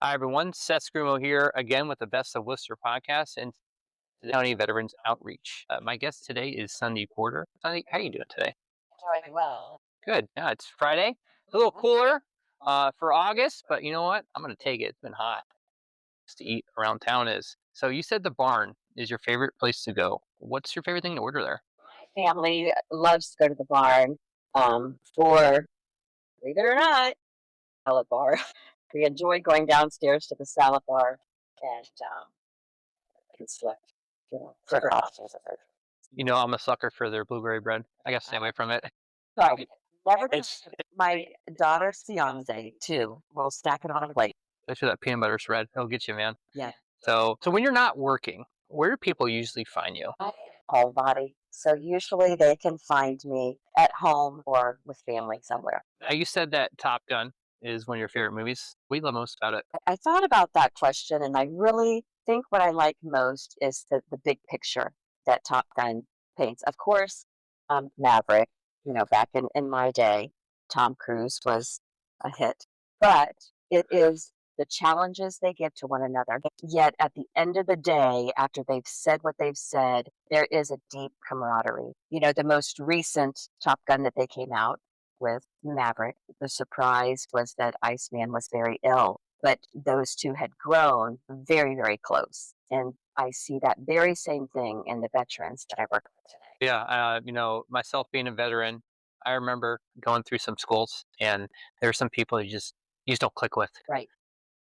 Hi, everyone. Seth Scrimo here again with the Best of Wooster podcast and County Veterans Outreach. My guest today is Sundee Porter. Sundee, how are you doing today? Doing well. Good. Yeah, it's Friday. A little cooler for August, but you know what? I'm going to take it. It's been hot to eat around town is. So you said the barn is your favorite place to go. What's your favorite thing to order there? Family loves to go to the barn for, believe it or not, salad bar. We enjoy going downstairs to the salad bar and can select, different options of it. You know, I'm a sucker for their blueberry bread. I got to stay away from it. Sorry, never It's my daughter's fiance too. We'll stack it on a plate. especially that peanut butter spread. It'll get you, man. Yeah. So when you're not working, where do people usually find you? I homebody. So usually they can find me at home or with family somewhere. You said that Top Gun is one of your favorite movies. What do you love most about it? I thought about that question, and I really think what I like most is the big picture that Top Gun paints. Of course, Maverick, back in my day, Tom Cruise was a hit, but it is the challenges they give to one another. Yet at the end of the day, after they've said what they've said, there is a deep camaraderie. The most recent Top Gun that they came out with, Maverick, the surprise was that Iceman was very ill, but those two had grown very, very close. And I see that very same thing in the veterans that I work with today. Yeah, myself being a veteran, I remember going through some schools, and there are some people you just don't click with, Right.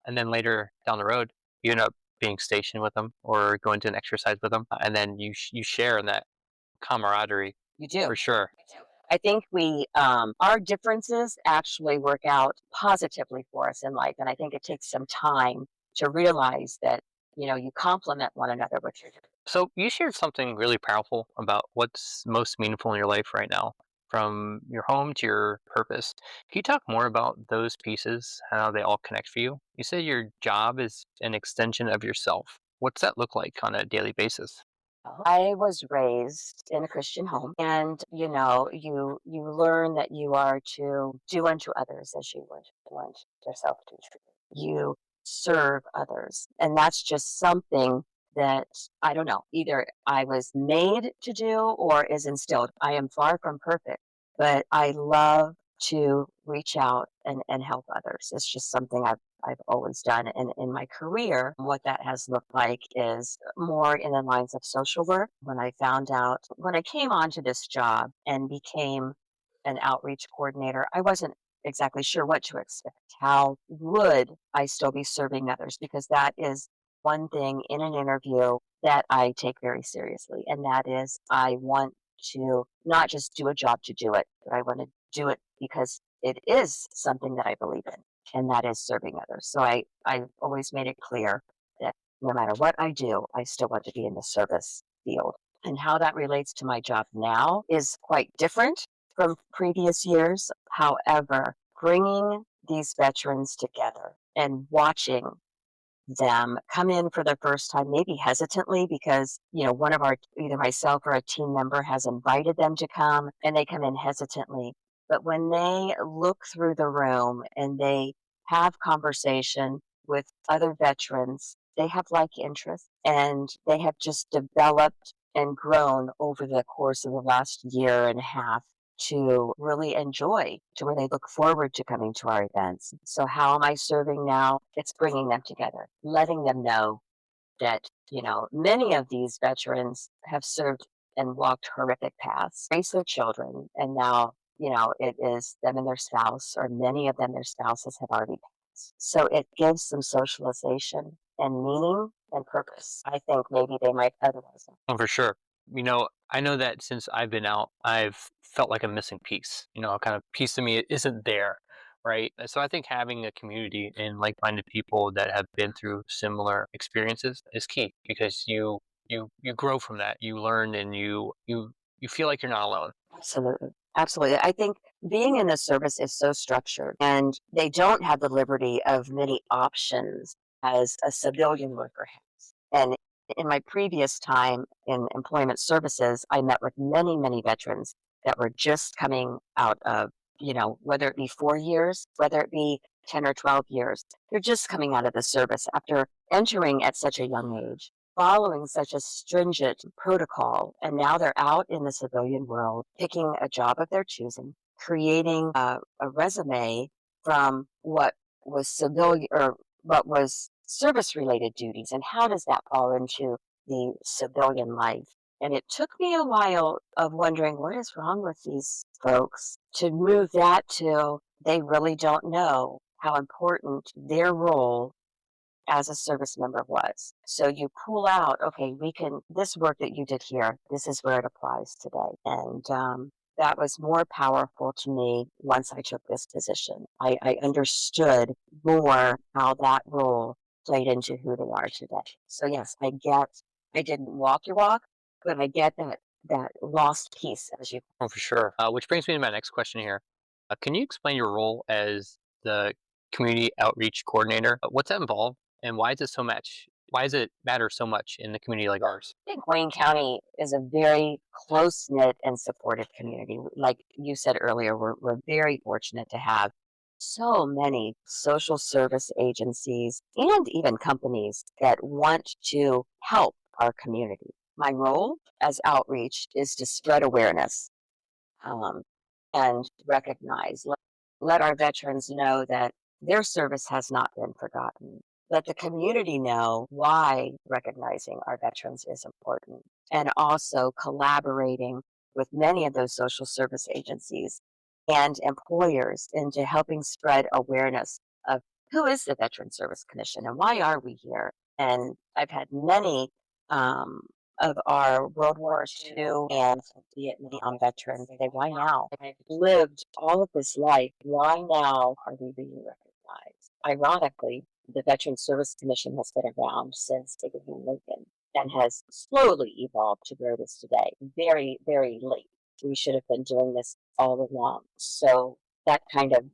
and then later down the road, you end up being stationed with them or going to an exercise with them, and then you share in that camaraderie You do. for sure. You do. I think our differences actually work out positively for us in life. And I think it takes some time to realize that, you complement one another, which you're So you shared something really powerful about what's most meaningful in your life right now, from your home to your purpose. Can you talk more about those pieces, how they all connect for you? You said your job is an extension of yourself. What's that look like on a daily basis? I was raised in a Christian home, and you learn that you are to do unto others as you would want yourself to treat. You serve others, and that's just something that I don't know. Either I was made to do or is instilled. I am far from perfect, but I love to reach out and help others. It's just something I've always done. And in my career, what that has looked like is more in the lines of social work. When I came onto this job and became an outreach coordinator, I wasn't exactly sure what to expect. How would I still be serving others? Because that is one thing in an interview that I take very seriously. And that is, I want to not just do a job to do it, but I want to do it because it is something that I believe in, and that is serving others. So I've always made it clear that no matter what I do, I still want to be in the service field. And how that relates to my job now is quite different from previous years. However, bringing these veterans together and watching them come in for the first time, maybe hesitantly because, one of either myself or a team member has invited them to come and they come in hesitantly. But when they look through the room and they have conversation with other veterans, they have like interests and they have just developed and grown over the course of the last year and a half to really enjoy, to where they look forward to coming to our events. So how am I serving now? It's bringing them together, letting them know that, many of these veterans have served and walked horrific paths, raised their children, and now, it is them and their spouse, or many of them, their spouses have already passed. So it gives some socialization and meaning and purpose. I think maybe they might otherwise not. Oh, for sure. I know that since I've been out, I've felt like a missing piece. A kind of piece of me isn't there, right? So I think having a community and like-minded people that have been through similar experiences is key because you grow from that. You learn and you feel like you're not alone. Absolutely. Absolutely. I think being in the service is so structured, and they don't have the liberty of many options as a civilian worker has. And in my previous time in employment services, I met with many, many veterans that were just coming out of, whether it be 4 years, whether it be 10 or 12 years. They're just coming out of the service after entering at such a young age, following such a stringent protocol, and now they're out in the civilian world, picking a job of their choosing, creating a resume from what was civilian or what was service related duties, and how does that fall into the civilian life. And it took me a while of wondering what is wrong with these folks to move that to they really don't know how important their role as a service member was. So you pull out, okay, we can, this work that you did here, this is where it applies today. And that was more powerful to me once I took this position. I understood more how that role played into who they are today. So yes, I didn't walk your walk, but I get that lost piece as you. Oh, for sure. Which brings me to my next question here. Can you explain your role as the community outreach coordinator? What's that involved, and why is it so much? Why does it matter so much in the community like ours? I think Wayne County is a very close knit and supportive community. Like you said earlier, we're very fortunate to have so many social service agencies and even companies that want to help our community. My role as outreach is to spread awareness um, and recognize, let our veterans know that their service has not been forgotten. Let the community know why recognizing our veterans is important, and also collaborating with many of those social service agencies and employers into helping spread awareness of who is the Veteran Service Commission and why are we here. And I've had many um, of our World War II and Vietnam veterans say, why now? I've lived all of this life. Why now are we being recognized? Ironically, the Veteran Service Commission has been around since Abraham Lincoln and has slowly evolved to where it is today. Very, very late. We should have been doing this all along. So that kind of,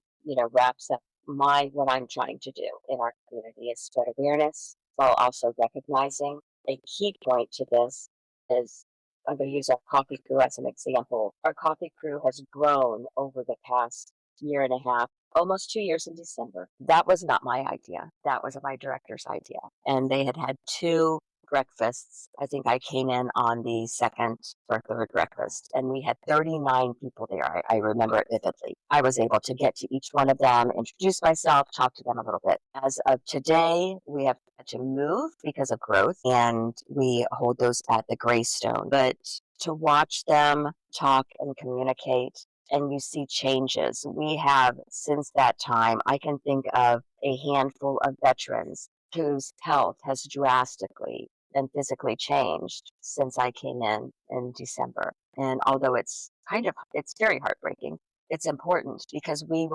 wraps up what I'm trying to do in our community is spread awareness while also recognizing a key point to this is I'm going to use our coffee crew as an example. Our coffee crew has grown over the past year and a half, almost 2 years in December. That was not my idea. That was my director's idea. And they had two breakfasts. I think I came in on the second or third breakfast, and we had 39 people there. I remember it vividly. I was able to get to each one of them, introduce myself, talk to them a little bit. As of today, we have had to move because of growth, and we hold those at the Greystone. But to watch them talk and communicate, and you see changes. We have, since that time, I can think of a handful of veterans whose health has drastically and physically changed since I came in December. And although it's very heartbreaking, it's important because we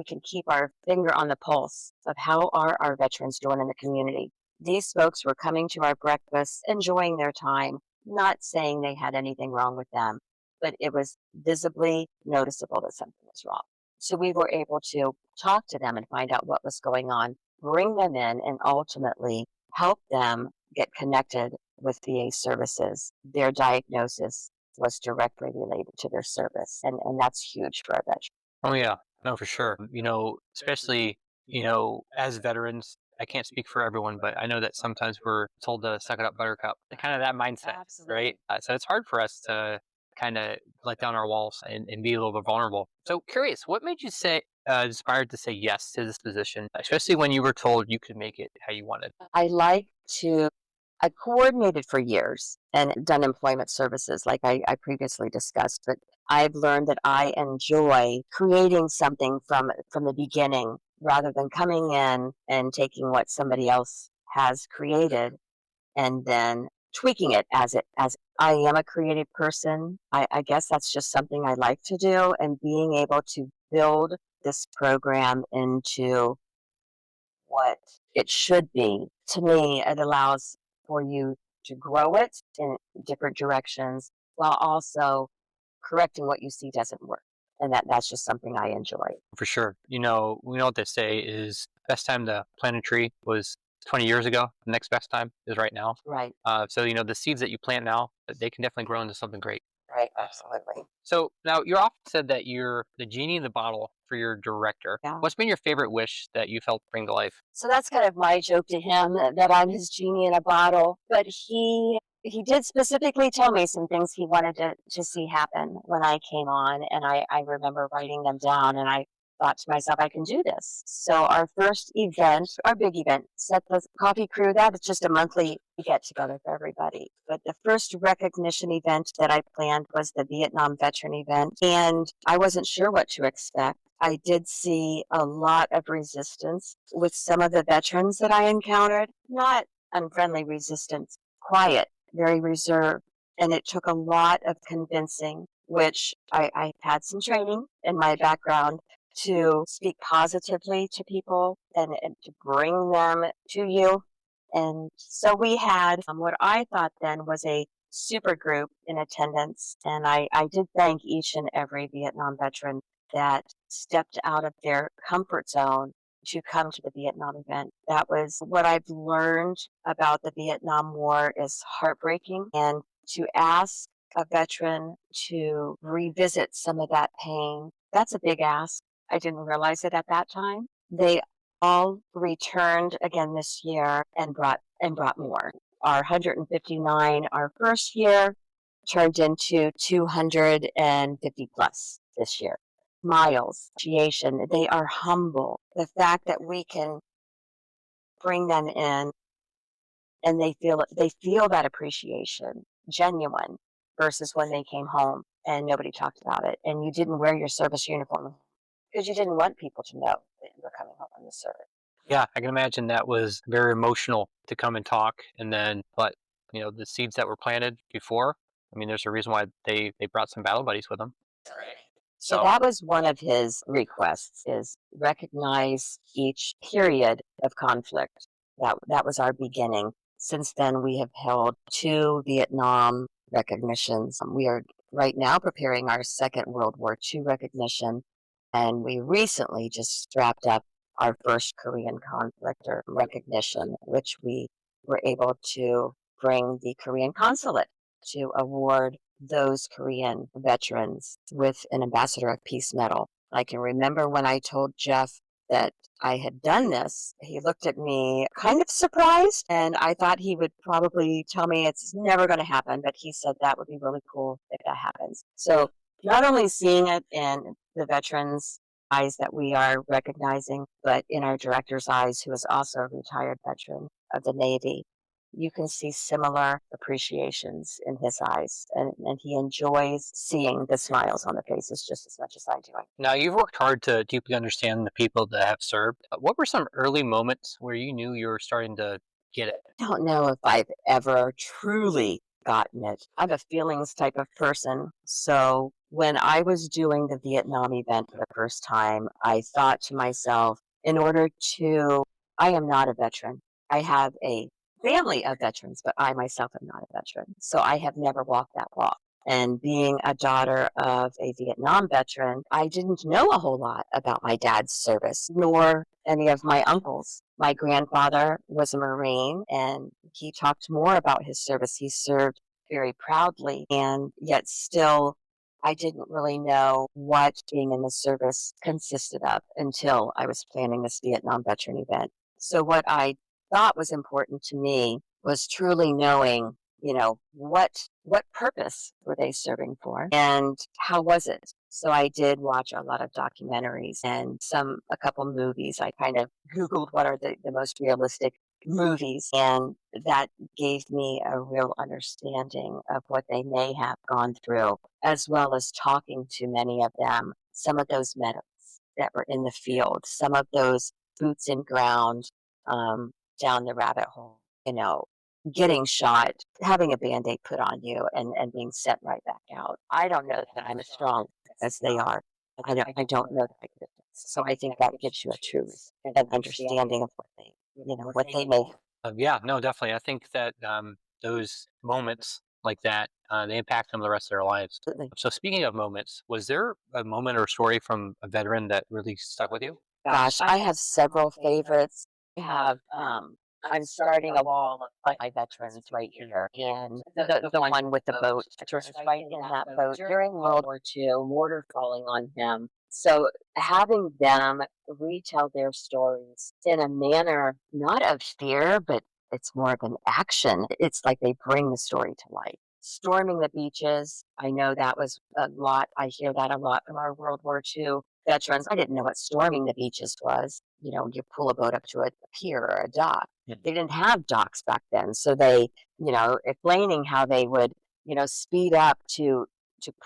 can keep our finger on the pulse of how are our veterans doing in the community. These folks were coming to our breakfast, enjoying their time, not saying they had anything wrong with them, but it was visibly noticeable that something was wrong. So we were able to talk to them and find out what was going on, bring them in, and ultimately help them get connected with VA services. Their diagnosis was directly related to their service, and that's huge for a veteran. Oh yeah, no, for sure. Especially as veterans. I can't speak for everyone, but I know that sometimes we're told to suck it up, buttercup. Kind of that mindset, right? Absolutely. So it's hard for us to kind of let down our walls and be a little bit vulnerable. So curious, what made you say inspired to say yes to this position, especially when you were told you could make it how you wanted? I like to I coordinated for years and done employment services like I previously discussed, but I've learned that I enjoy creating something from the beginning rather than coming in and taking what somebody else has created and then tweaking it as I am a creative person. I guess that's just something I like to do, and being able to build this program into what it should be. To me, it allows for you to grow it in different directions while also correcting what you see doesn't work. And that's just something I enjoy. For sure. We know what they say is best time to plant a tree was 20 years ago. The next best time is right now. Right, So the seeds that you plant now, they can definitely grow into something great. right, absolutely. So now you're often said that you're the genie in the bottle for your director. Yeah. What's been your favorite wish that you've helped bring to life? So that's kind of my joke to him that I'm his genie in a bottle. But he did specifically tell me some things he wanted to see happen when I came on, and I remember writing them down, and I thought to myself, I can do this. So our first event, our big event, Set the Coffee Crew, that is just a monthly get together for everybody. But the first recognition event that I planned was the Vietnam veteran event, and I wasn't sure what to expect. I did see a lot of resistance with some of the veterans that I encountered. Not unfriendly resistance, quiet, very reserved. And it took a lot of convincing, which I had some training in my background to speak positively to people and to bring them to you. And so we had what I thought then was a super group in attendance. And I did thank each and every Vietnam veteran that stepped out of their comfort zone to come to the Vietnam event. That was what I've learned about the Vietnam War is heartbreaking. And to ask a veteran to revisit some of that pain, that's a big ask. I didn't realize it at that time. They all returned again this year and brought more. Our 159 our first year turned into 250 plus this year. Smiles, appreciation. They are humble. The fact that we can bring them in and they feel that appreciation, genuine, versus when they came home and nobody talked about it, and you didn't wear your service uniform because you didn't want people to know that you were coming home from the service. Yeah, I can imagine that was very emotional to come and talk, and then, but the seeds that were planted before. I mean, there's a reason why they brought some battle buddies with them. So So that was one of his requests is recognize each period of conflict. That was our beginning. Since then we have held two Vietnam recognitions. We are right now preparing our second World War II recognition, and we recently just wrapped up our first Korean conflict or recognition, which we were able to bring the Korean consulate to award those Korean veterans with an Ambassador of Peace medal. I can remember when I told Jeff that I had done this, he looked at me kind of surprised, and I thought he would probably tell me it's never going to happen, but he said that would be really cool if that happens. So not only seeing it in the veterans' eyes that we are recognizing, but in our director's eyes, who is also a retired veteran of the Navy, you can see similar appreciations in his eyes, and he enjoys seeing the smiles on the faces just as much as I do. now you've worked hard to deeply understand the people that have served. What were some early moments where you knew you were starting to get it? I don't know if I've ever truly gotten it. I'm a feelings type of person. So when I was doing the Vietnam event for the first time, I thought to myself, in order to, I am not a veteran. I have a family of veterans, but I myself am not a veteran. So I have never walked that walk. And being a daughter of a Vietnam veteran, I didn't know a whole lot about my dad's service, nor any of my uncles. My grandfather was a Marine, and he talked more about his service. He served very proudly, and yet still, I didn't really know what being in the service consisted of until I was planning this Vietnam veteran event. So, what I thought was important to me was truly knowing, what purpose were they serving for and how was it? So I did watch a lot of documentaries and a couple movies. I kind of Googled what are the most realistic movies, and that gave me a real understanding of what they may have gone through, as well as talking to many of them, some of those medics that were in the field, some of those boots in ground, down the rabbit hole, getting shot, having a Band-Aid put on you and being sent right back out. I don't know that I'm as strong as they are. I don't know that I could. So I think that gives you a true an understanding of what they may have. Yeah, no, definitely. I think that those moments like that, they impact them the rest of their lives. So speaking of moments, was there a moment or story from a veteran that really stuck with you? Gosh, I have several favorites. I have, I'm starting a wall of my veterans right here, and the one with the boat, veterans right in that boat during World War II, mortar falling on him, So having them retell their stories in a manner not of fear, but it's more of an action. It's like they bring the story to life. Storming the beaches, I know that was a lot. I hear that a lot from our World War II veterans. I didn't know what storming the beaches was. You know, you pull a boat up to a pier or a dock. They didn't have docks back then. So they, explaining how they would, speed up to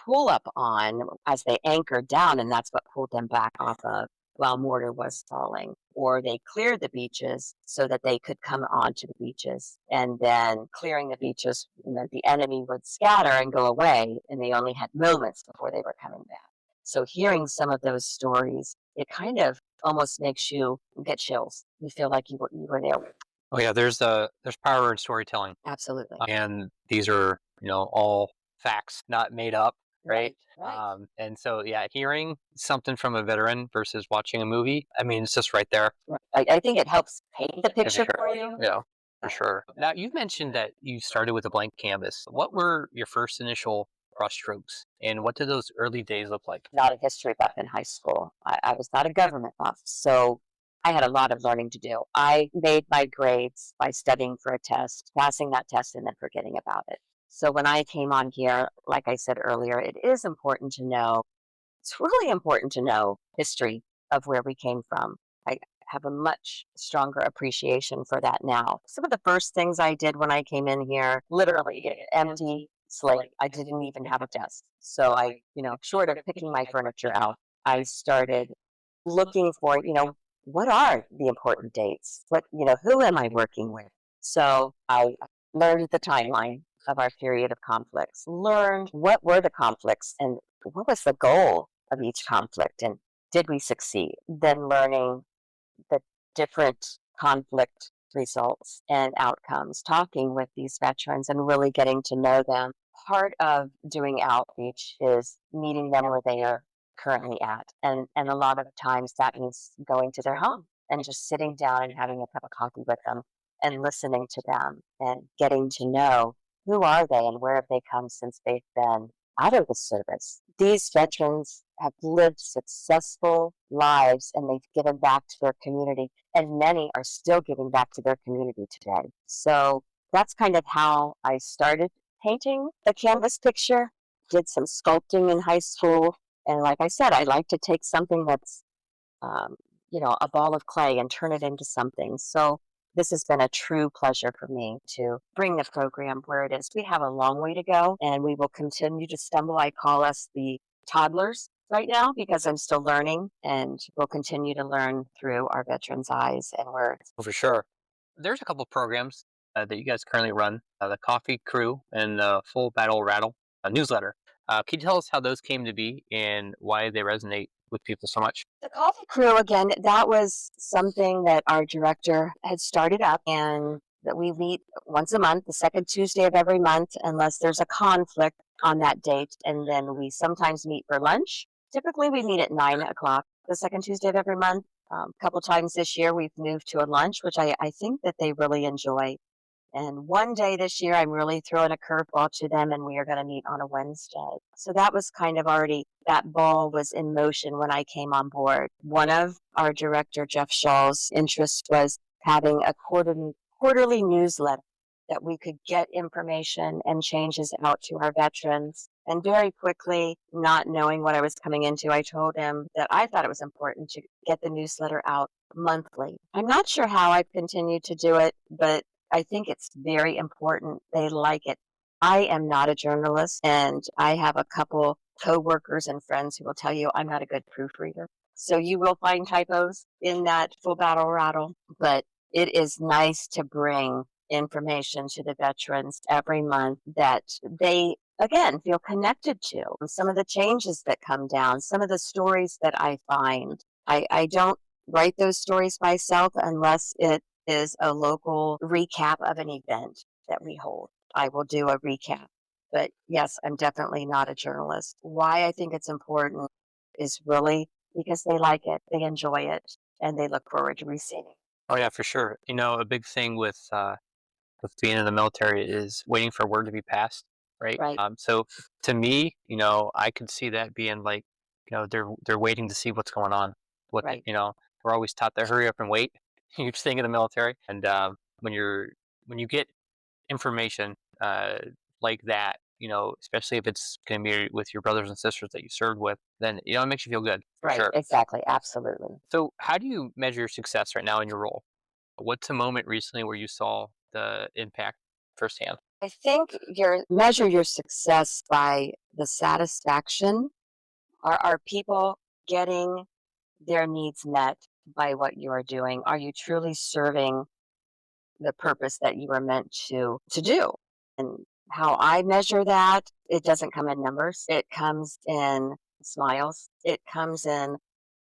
pull up on as they anchored down, and that's what pulled them back off of while mortar was falling. Or they cleared the beaches so that they could come onto the beaches. And then clearing the beaches, the enemy would scatter and go away, and they only had moments before they were coming back. So hearing some of those stories, it kind of almost makes you get chills. You feel like you were there. Oh yeah, there's power in storytelling, Absolutely. and these are all facts, not made up, right? Right. And so yeah, hearing something from a veteran versus watching a movie, I mean, it's just right there. Right. I think it helps paint the Yeah, for picture sure. for you. Yeah, for sure. Now you mentioned that you started with a blank canvas. What were your first initial brushstrokes, and what did those early days look like? Not a history buff in high school. I was not a government buff. So I had a lot of learning to do. I made my grades by studying for a test, passing that test, and then forgetting about it. So when I came on here, like I said earlier, it is important to know, it's really important to know history of where we came from. I have a much stronger appreciation for that now. Some of the first things I did when I came in here, literally empty slate. I didn't even have a desk. So I, short of picking my furniture out, I started looking for, what are the important dates? Who am I working with? So I learned the timeline of our period of conflicts, learned what were the conflicts and what was the goal of each conflict and did we succeed? Then learning the different conflict results and outcomes, talking with these veterans and really getting to know them. Part of doing outreach is meeting them where they are currently at. And a lot of times that means going to their home and just sitting down and having a cup of coffee with them and listening to them and getting to know who are they and where have they come since they've been out of the service. These veterans have lived successful lives and they've given back to their community, and many are still giving back to their community today. So that's kind of how I started painting the canvas picture, did some sculpting in high school. And like I said, I like to take something that's um, a ball of clay and turn it into something. So this has been a true pleasure for me to bring the program where it is. We have a long way to go and we will continue to stumble. I call us the toddlers right now because I'm still learning and we'll continue to learn through our veterans' eyes and words. Oh, for sure. There's a couple programs that you guys currently run, the Coffee Crew and the Full Battle Rattle newsletter. Can you tell us how those came to be and why they resonate with people so much? The coffee crew, again, that was something that our director had started up and that we meet once a month, the second Tuesday of every month, unless there's a conflict on that date. And then we sometimes meet for lunch. Typically, we meet at 9 o'clock the second Tuesday of every month. A couple times this year, we've moved to a lunch, which I think that they really enjoy. And one day this year, I'm really throwing a curveball to them, and we are going to meet on a Wednesday. So that was kind of already, that ball was in motion when I came on board. One of our director, Jeff Shaw's interests was having a quarterly newsletter that we could get information and changes out to our veterans. And very quickly, not knowing what I was coming into, I told him that I thought it was important to get the newsletter out monthly. I'm not sure how I've continued to do it, but I think it's very important. They like it. I am not a journalist, and I have a couple coworkers and friends who will tell you I'm not a good proofreader. So you will find typos in that full battle rattle, but it is nice to bring information to the veterans every month that they again feel connected to. Some of the changes that come down, some of the stories that I find. I don't write those stories myself unless it is a local recap of an event that we hold. I will do a recap. But yes, I'm definitely not a journalist. Why I think it's important is really because they like it, they enjoy it, and they look forward to receiving. Oh yeah, for sure. A big thing with being in the military is waiting for word to be passed, right? Right. So to me, I could see that being like they're waiting to see what's going on. right, We're always taught to hurry up and wait. You just think in the military, and when when you get information like that, especially if it's going to be with your brothers and sisters that you served with, then it makes you feel good for right, sure. exactly, absolutely. So, how do you measure your success right now in your role? What's a moment recently where you saw the impact firsthand? I think you measure your success by the satisfaction. Are people getting their needs met by what you are doing? Are you truly serving the purpose that you were meant to do? And how I measure that, it doesn't come in numbers. It comes in smiles. It comes in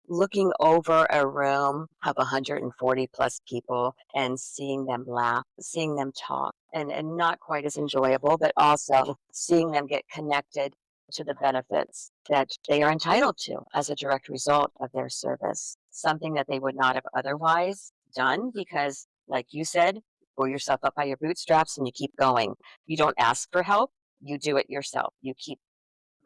looking over a room of 140 plus people and seeing them laugh, seeing them talk, and not quite as enjoyable, but also seeing them get connected to the benefits that they are entitled to as a direct result of their service, something that they would not have otherwise done because, like you said, pull yourself up by your bootstraps and you keep going. You don't ask for help, you do it yourself. You keep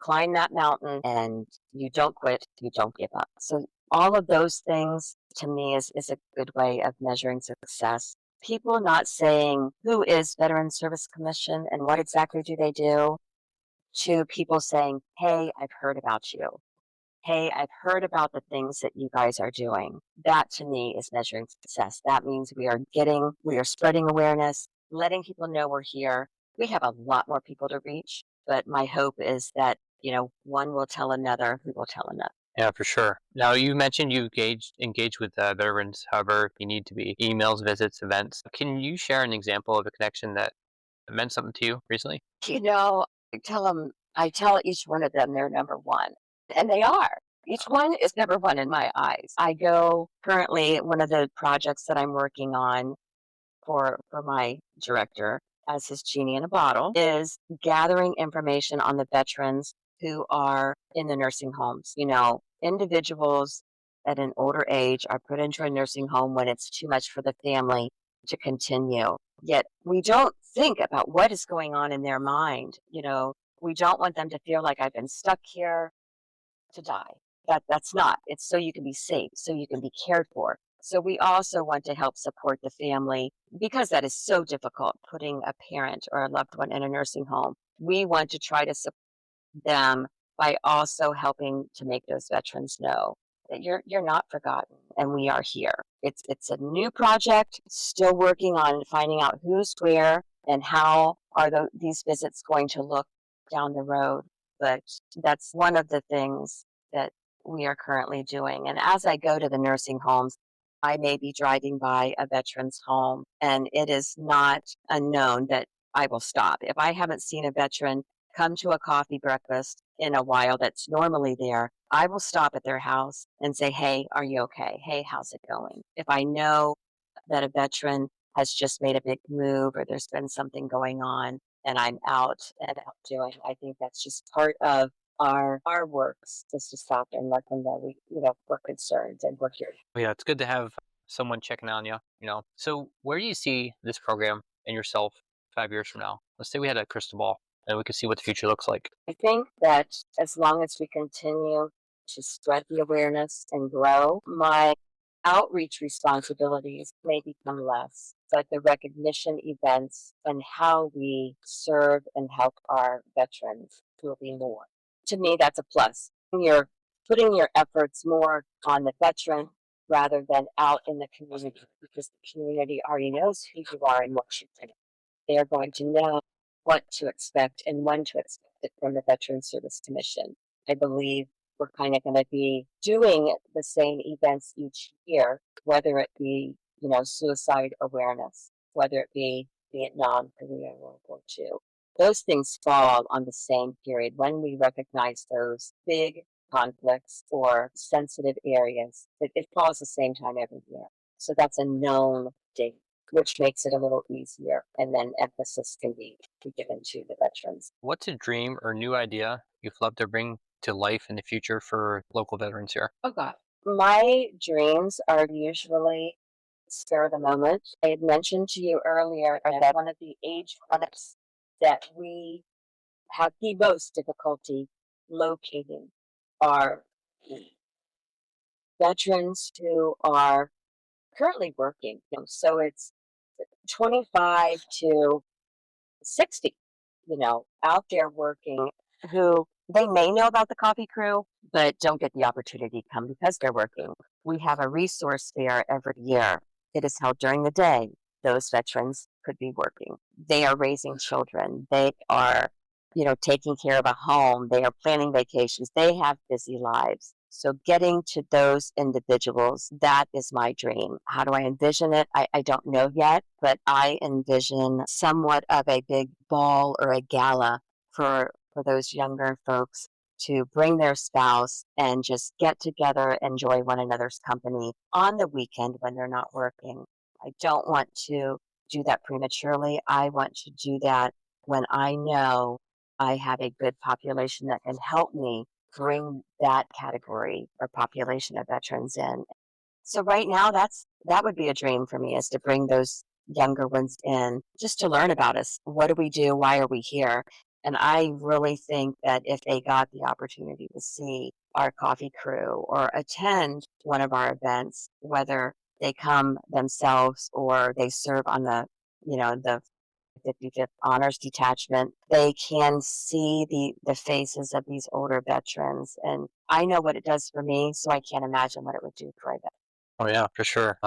climb that mountain and you don't quit, you don't give up. So all of those things to me is a good way of measuring success. People not saying who is Veteran Service Commission and what exactly do they do, to people saying, hey, I've heard about you. Hey, I've heard about the things that you guys are doing. That to me is measuring success. That means we are spreading awareness, letting people know we're here. We have a lot more people to reach, but my hope is that, one will tell another who will tell another. Yeah, for sure. Now, you mentioned you engage with veterans, however, if you need to be emails, visits, events. Can you share an example of a connection that meant something to you recently? I tell each one of them they're number one, and they are. Each one is number one in my eyes. I go currently, one of the projects that I'm working on for my director as his genie in a bottle is gathering information on the veterans who are in the nursing homes. Individuals at an older age are put into a nursing home when it's too much for the family to continue. Yet we don't think about what is going on in their mind. We don't want them to feel like I've been stuck here to die. That's not. It's so you can be safe, so you can be cared for. So we also want to help support the family because that is so difficult putting a parent or a loved one in a nursing home. We want to try to support them by also helping to make those veterans know that you're not forgotten and we are here. It's a new project, still working on finding out who's where and how are these visits going to look down the road. But that's one of the things that we are currently doing. And as I go to the nursing homes, I may be driving by a veteran's home, and it is not unknown that I will stop. If I haven't seen a veteran come to a coffee breakfast in a while that's normally there, I will stop at their house and say, hey, are you okay? Hey, how's it going? If I know that a veteran has just made a big move or there's been something going on and I'm out and out doing, I think that's just part of our works is to stop and let them know we're concerned and we're here. Well, yeah, it's good to have someone checking on you. So, where do you see this program and yourself 5 years from now? Let's say we had a crystal ball and we could see what the future looks like. I think that as long as we continue to spread the awareness and grow, my outreach responsibilities may become less, but the recognition events and how we serve and help our veterans will be more. To me, that's a plus. You're putting your efforts more on the veteran rather than out in the community because the community already knows who you are and what you do. They're going to know what to expect and when to expect it from the Veteran Service Commission. I believe we're kind of going to be doing the same events each year, whether it be, suicide awareness, whether it be Vietnam, Korea, World War II. Those things fall on the same period when we recognize those big conflicts or sensitive areas. It falls the same time every year. So that's a known date, which makes it a little easier. And then emphasis can be given to the veterans. What's a dream or new idea you'd love to bring to life in the future for local veterans here? Oh, God. My dreams are usually spur of the moment. I had mentioned to you earlier that one of the age groups that we have the most difficulty locating are veterans who are currently working. So it's 25 to 60, out there working who they may know about the coffee crew, but don't get the opportunity to come because they're working. We have a resource fair every year. It is held during the day. Those veterans could be working. They are raising children. They are, taking care of a home. They are planning vacations. They have busy lives. So getting to those individuals, that is my dream. How do I envision it? I don't know yet, but I envision somewhat of a big ball or a gala for those younger folks to bring their spouse and just get together, enjoy one another's company on the weekend when they're not working. I don't want to do that prematurely. I want to do that when I know I have a good population that can help me bring that category or population of veterans in. So right now, that would be a dream for me, is to bring those younger ones in just to learn about us. What do we do? Why are we here? And I really think that if they got the opportunity to see our coffee crew or attend one of our events, whether they come themselves or they serve on the 55th Honors Detachment, they can see the faces of these older veterans. And I know what it does for me, so I can't imagine what it would do for a veteran. Oh yeah, for sure.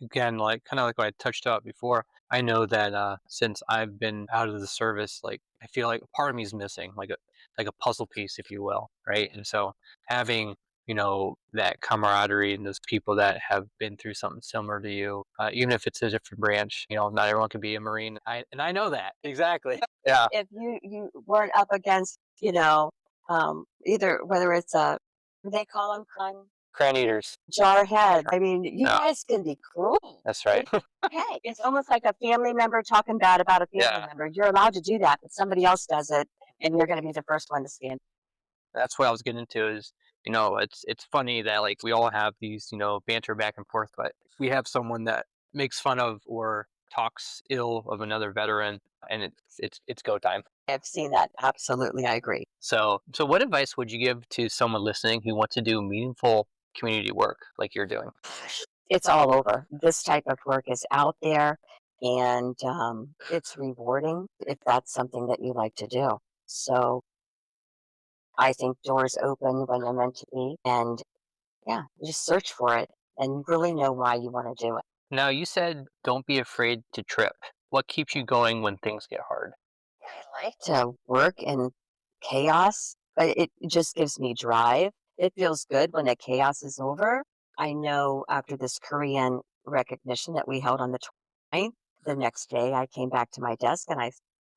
Again, like kind of like what I touched out before, I know that since I've been out of the service, like I feel like a part of me is missing, like a puzzle piece, if you will, right? And so having that camaraderie and those people that have been through something similar to you, even if it's a different branch, not everyone can be a Marine. I know that exactly. Yeah, If you weren't up against, either whether it's a, what do they call them, cran eaters. jarhead. I mean, you Yeah, guys can be cruel. that's right. Okay, it's almost like a family member talking bad about a family Yeah. member. You're allowed to do that, but somebody else does it, and you're going to be the first one to stand. That's what I was getting into is, it's funny that like we all have these, banter back and forth, but we have someone that makes fun of or talks ill of another veteran and it's go time. I've seen that. Absolutely, I agree. So what advice would you give to someone listening who wants to do meaningful community work like you're doing? It's all over. This type of work is out there, and it's rewarding if that's something that you like to do. So I think doors open when they're meant to be, and yeah, just search for it and really know why you want to do it. Now you said don't be afraid to trip. What keeps you going when things get hard? I like to work in chaos, but it just gives me drive. It feels good when the chaos is over. I know after this Korean recognition that we held on the 29th, the next day I came back to my desk and I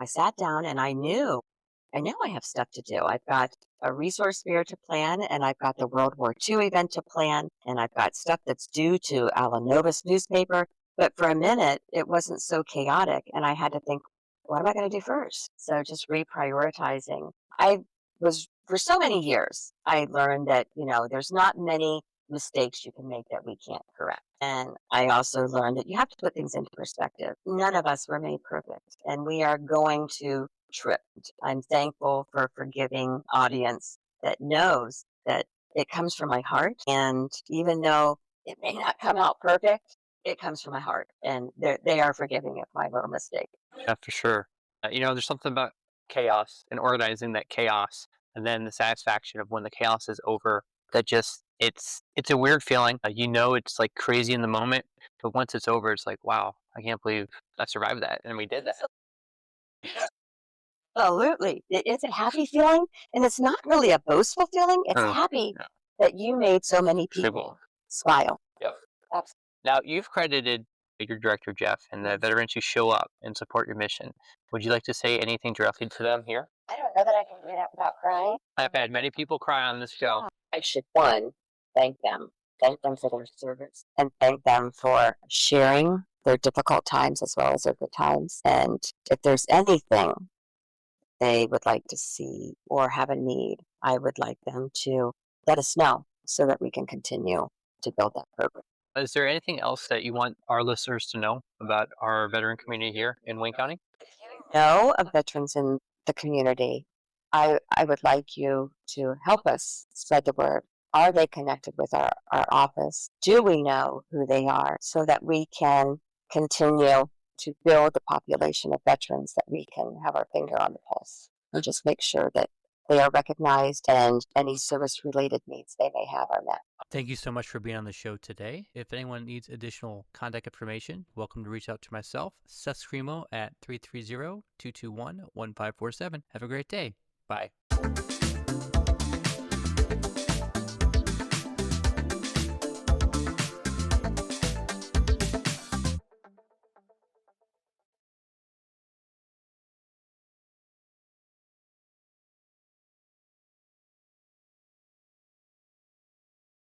sat down and I know I have stuff to do. I've got a resource fair to plan, and I've got the World War II event to plan, and I've got stuff that's due to Alanovus newspaper. But for a minute, it wasn't so chaotic, and I had to think, what am I going to do first? So just reprioritizing. I was, for so many years, I learned that, there's not many mistakes you can make that we can't correct. And I also learned that you have to put things into perspective. None of us were made perfect, and we are going to tripped. I'm thankful for a forgiving audience that knows that it comes from my heart. And even though it may not come out perfect, it comes from my heart. And they are forgiving of my little mistake. Yeah, for sure. There's something about chaos and organizing that chaos, and then the satisfaction of when the chaos is over. That just it's a weird feeling. It's like crazy in the moment, but once it's over, it's like, wow, I can't believe I survived that, and we did that. Absolutely. It's a happy feeling. And it's not really a boastful feeling. It's Mm, happy yeah, that you made so many people. people smile. Yep. Absolutely. Now you've credited your director Jeff and the veterans who show up and support your mission. Would you like to say anything directly to them here? I don't know that I can do that without crying. I've had many people cry on this show. I should, one, thank them. Thank them for their service and thank them for sharing their difficult times as well as their good times. And if there's anything they would like to see or have a need, I would like them to let us know so that we can continue to build that program. Is there anything else that you want our listeners to know about our veteran community here in Wayne County? Know of veterans in the community, I would like you to help us spread the word. Are they connected with our office? Do we know who they are so that we can continue to build the population of veterans that we can have our finger on the pulse and just make sure that they are recognized and any service related needs they may have are met. Thank you so much for being on the show today. If anyone needs additional contact information, welcome to reach out to myself, Seth Screamo at 330-221-1547. Have a great day. Bye.